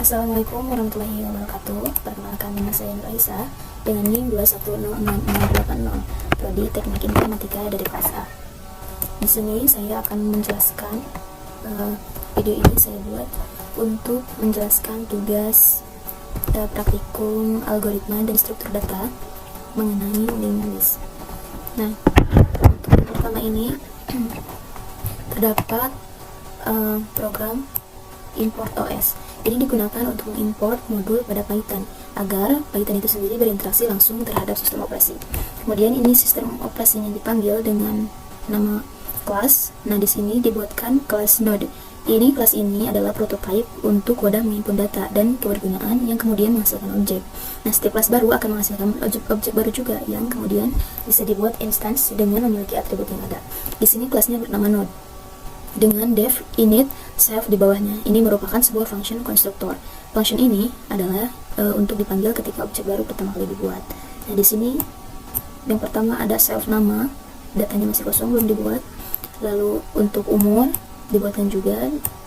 Assalamualaikum warahmatullahi wabarakatuh. Perkenalkan, nama saya Nur Aisyah dengan NIM 2106680, Prodi Teknik Informatika dari kelas A. Di sini saya akan menjelaskan video ini saya buat untuk menjelaskan tugas praktikum algoritma dan struktur data mengenai linked list. Nah, untuk yang pertama ini terdapat program import OS. Ini digunakan untuk mengimport modul pada Python agar Python itu sendiri berinteraksi langsung terhadap sistem operasi. Kemudian ini sistem operasinya dipanggil dengan nama kelas. Nah, di sini dibuatkan kelas node. Ini kelas ini adalah prototype untuk wadah mengimpun data dan kebergunaan yang kemudian menghasilkan objek. Nah, setiap kelas baru akan menghasilkan objek baru juga yang kemudian bisa dibuat instance dengan memiliki atribut yang ada. Di sini kelasnya bernama node dengan def init self di bawahnya. Ini merupakan sebuah function konstruktor. Function ini adalah untuk dipanggil ketika objek baru pertama kali dibuat. Nah, di sini yang pertama ada self nama, datanya masih kosong, belum dibuat. Lalu untuk umur dibuatkan juga,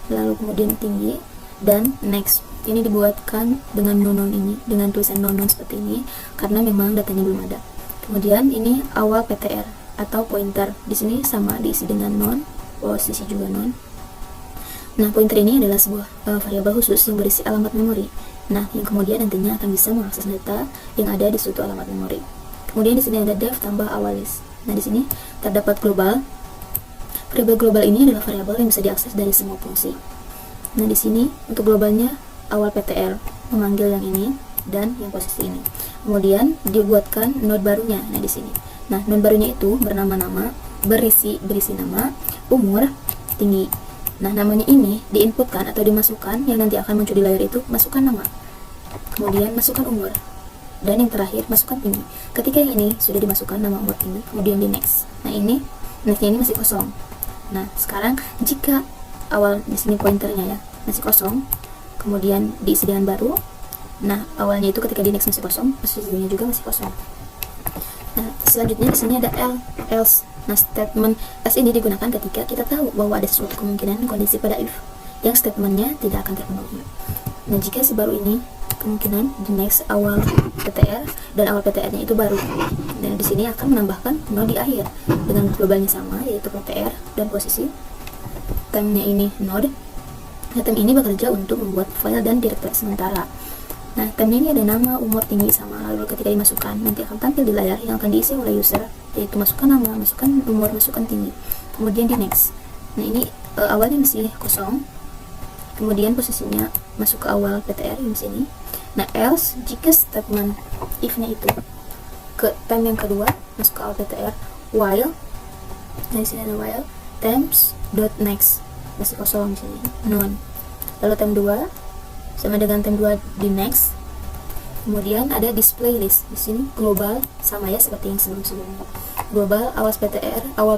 lalu kemudian tinggi, dan next. Ini dibuatkan dengan nonon ini, dengan tulisan nonon seperti ini karena memang datanya belum ada. Kemudian ini awal ptr atau pointer. Di sini sama diisi dengan non, posisi juga non. Nah, pointer ini adalah sebuah variabel khusus yang berisi alamat memori. Nah, yang kemudian nantinya akan bisa mengakses data yang ada di suatu alamat memori. Kemudian di sini ada def tambah awal list. Nah, di sini terdapat global. Variabel global ini adalah variabel yang bisa diakses dari semua fungsi. Nah, di sini untuk globalnya awal ptr memanggil yang ini dan yang posisi ini. Kemudian dibuatkan node barunya. Nah, di sini. Nah, node barunya itu bernama-nama, berisi nama, umur, tinggi. Nah, namanya ini diinputkan atau dimasukkan, yang nanti akan muncul di layar itu masukkan nama, kemudian masukkan umur, dan yang terakhir masukkan tinggi. Ketika yang ini sudah dimasukkan nama, umur, tinggi, kemudian di next. Nah, ini nextnya ini masih kosong. Nah, sekarang jika awal di sini pointernya ya masih kosong, kemudian diisi dengan baru. Nah, awalnya itu ketika di next masih kosong, posisinya juga masih kosong. Nah, selanjutnya di sini ada else. Nah, statement else ini digunakan ketika kita tahu bahwa ada suatu kemungkinan kondisi pada if yang statementnya tidak akan terpenuhi. Nah, jika si baru ini kemungkinan di next awal ptr dan awal ptr-nya itu baru. Dan di sini akan menambahkan node di akhir dengan globalnya sama, yaitu ptr dan posisi. Time-nya ini node. Nah, time ini bekerja untuk membuat file dan directory sementara. Nah, time ini ada nama, umur, tinggi sama. Lalu ketika dimasukkan, nanti akan tampil di layar yang akan diisi oleh user, yaitu masukkan nama, masukkan umur, masukkan tinggi. Kemudian di next. Nah, ini awalnya masih kosong. Kemudian posisinya masuk ke awal ptr di sini. Nah, else jika statement if-nya itu ke time yang kedua masuk ke awal ptr, while. Nah, di sini ada while temps dot next masih kosong di sini, non. Lalu time 2 sama dengan time 2 di next. Kemudian ada display list. Di sini global sama ya seperti yang sebelum-sebelumnya. Global awal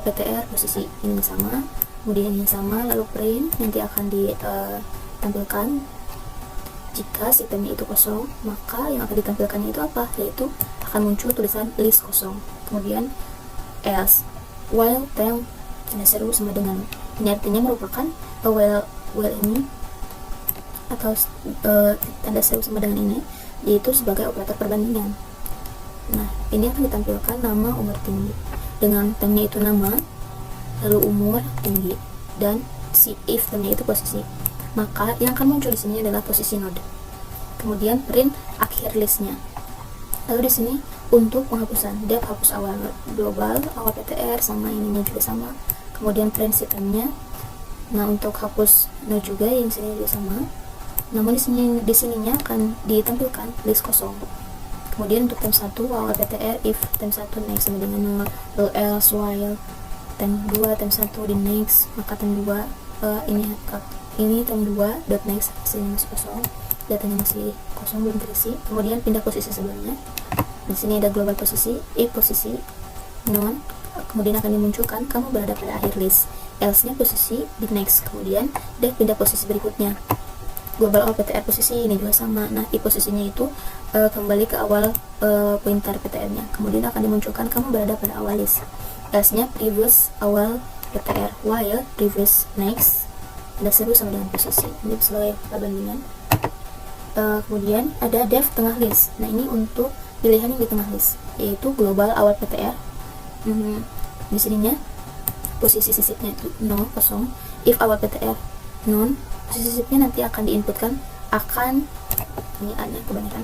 ptr posisi ini sama, kemudian yang sama, lalu print nanti akan ditampilkan jika sistemnya itu kosong, maka yang akan ditampilkannya itu apa? Yaitu akan muncul tulisan list kosong. Kemudian else while time tanda seru sama dengan. Ini artinya merupakan while ini atau tanda seru sama dengan ini, yaitu sebagai operator perbandingan. Nah, ini akan ditampilkan nama, umur, tinggi dengan time-nya itu nama, lalu umur, tinggi, dan si if time-nya itu posisi. Maka yang akan muncul di sini adalah posisi node. Kemudian print akhir listnya. Lalu di sini untuk penghapusan, def hapus awal node, global awal ptr sama ininya juga sama. Kemudian print si time-nya. Nah, untuk hapus node juga yang sini juga sama. Namun di sininya akan ditampilkan list kosong. Kemudian untuk time 1 awal ptr if time 1 next sama dengan 0, else while time 2 time 1 di next, maka time 2 ini time 2 dot next, sini masih kosong, datanya masih kosong belum terisi. Kemudian pindah posisi sebelumnya. Di sini ada global posisi, if posisi non, kemudian akan dimunculkan kamu berada pada akhir list. Else-nya posisi di next, kemudian def pindah posisi berikutnya. Global awal ptr posisi ini juga sama. Nah, i posisinya itu kembali ke awal pointer ptr-nya. Kemudian akan dimunculkan kamu berada pada awal list. Else-nya previous awal ptr, while previous next, ada seru sama dengan posisi. Ini sebagai perbandingan. Kemudian ada def tengah list. Nah, ini untuk pilihan yang di tengah list, yaitu global awal PTR. Di sininya posisi sisipnya itu 0, kosong. If awal PTR non, posisi sisipnya nanti akan diinputkan akan, ini ada kebanyakan,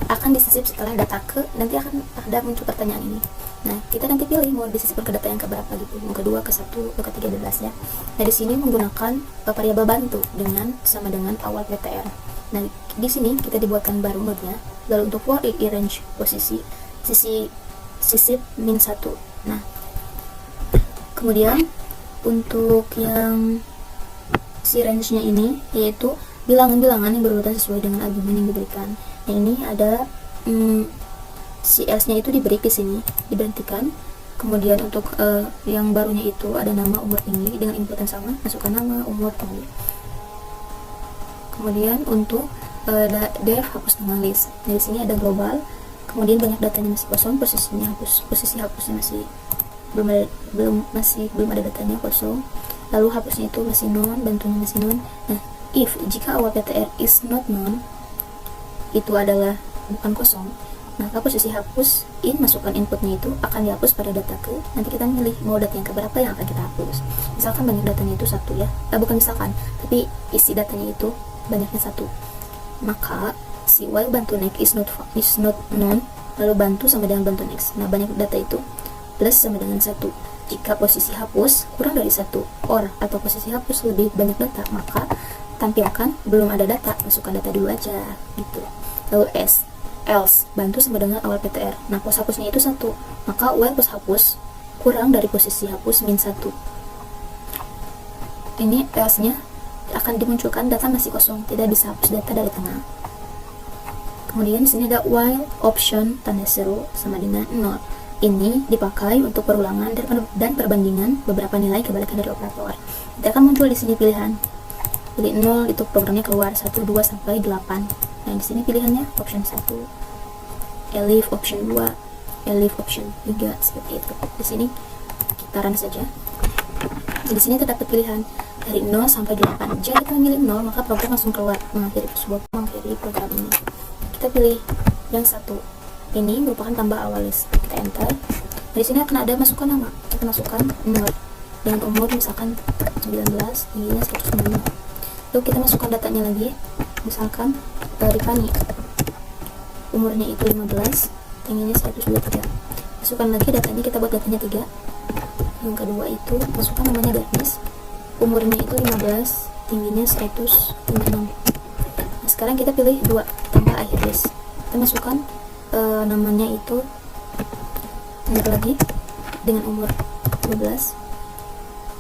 akan disisip setelah data ke, nanti akan ada muncul pertanyaan ini. Nah, kita nanti pilih mau disisipkan ke data yang keberapa gitu, yang kedua, ke satu, ke ketiga, bebas ya. Nah, di sini menggunakan variabel bantu dengan sama dengan awal PTR. Nah, di sini kita dibuatkan baru node-nya. Lalu untuk for i range posisi sisip min 1. Nah, kemudian untuk yang si range-nya ini yaitu bilangan-bilangan yang berurutan sesuai dengan argumen yang diberikan. Nah, ini ada si else-nya itu diberi ke sini, diberhentikan. Kemudian untuk yang barunya itu ada nama, umur, tinggi dengan input yang sama, masukkan nama, umur, tinggi. Kemudian untuk def hapus nama list. Nah, di sini ada global. Kemudian banyak datanya masih kosong, posisinya hapus, posisi hapusnya masih belum ada datanya, kosong. Lalu hapusnya itu masih non, bantunya masih non. Nah, if jika awal PTR is not non, itu adalah bukan kosong, maka posisi hapus in masukkan inputnya itu akan dihapus pada data ke. Nanti kita milih mau data yang keberapa yang akan kita hapus. Misalkan banyak datanya itu 1 ya, bukan misalkan, tapi isi datanya itu banyaknya 1, maka si while bantu next is not non, lalu bantu sama dengan bantu next. Nah, banyak data itu plus sama dengan 1. Jika posisi hapus kurang dari 1 or atau posisi hapus lebih banyak data, maka tampilkan belum ada data, masukkan data dulu aja gitu. Lalu else bantu sama dengan awal PTR. Nah, pos hapusnya itu 1, maka while pos hapus kurang dari posisi hapus min 1. Ini else nya akan dimunculkan data masih kosong, tidak bisa hapus data dari tengah. Kemudian di sini ada while option tanda seru sama dengan 0. Ini dipakai untuk perulangan dan perbandingan beberapa nilai kebalikan dari operator. Nanti akan muncul di sini pilihan. Pilih 0 itu programnya keluar 1, 2 sampai 8. Nah, di sini pilihannya option 1, elif option 2, elif option 3, seperti itu. Di sini kita run saja. Di sini terdapat pilihan dari 0 sampai 8. Jika kita memilih 0, maka program langsung keluar mengakhiri sebuah program ini. Kita pilih yang 1. Ini merupakan tambah awal list. Kita enter. Di sini akan ada masukkan nama. Kita masukkan nomor dengan umur misalkan 19, tingginya 195. Lalu kita masukkan datanya lagi. Misalkan Rifani, umurnya itu 15, tingginya 123. Masukkan lagi datanya, kita buat datanya 3. Yang kedua itu masukkan namanya Darnis, umurnya itu 15, tingginya 156. Nah, sekarang kita pilih 2, tambah akhir list. Kita masukkan namanya itu lagi dengan umur 12,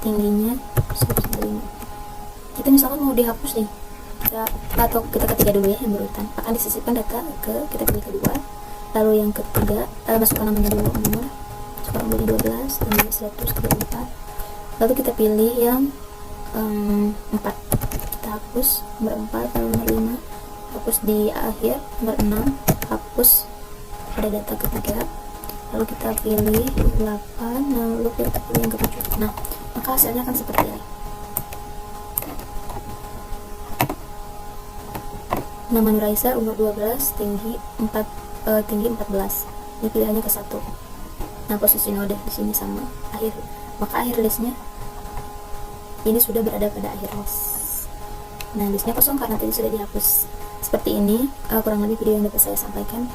tingginya 195. Kita misalkan mau dihapus nih, atau kita ketiga dulu ya, yang berurutan akan disisipkan data ke, kita pilih kedua. Lalu yang ketiga masukkan namanya dulu, umur, masukkan umurnya 12, tingginya 134. Lalu kita pilih yang 4, kita hapus nomor 4, lalu nomor 5 hapus di akhir, nomor 6 hapus pada data ketiga. Lalu kita pilih 8, lalu kita pilih yang ke-7. Nah, maka hasilnya akan seperti ini. Nama Nuraisa, umur 12, tinggi 14. Ini pilihannya ke 1. Nah, posisi node di sini sama akhir, maka akhir listnya ini sudah berada pada akhir list. Nah, listnya kosong karena tadi sudah dihapus. Seperti ini kurang lebih video yang dapat saya sampaikan.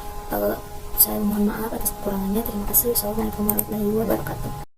Saya mohon maaf atas kekurangannya. Terima kasih. Wassalamualaikum warahmatullahi wabarakatuh.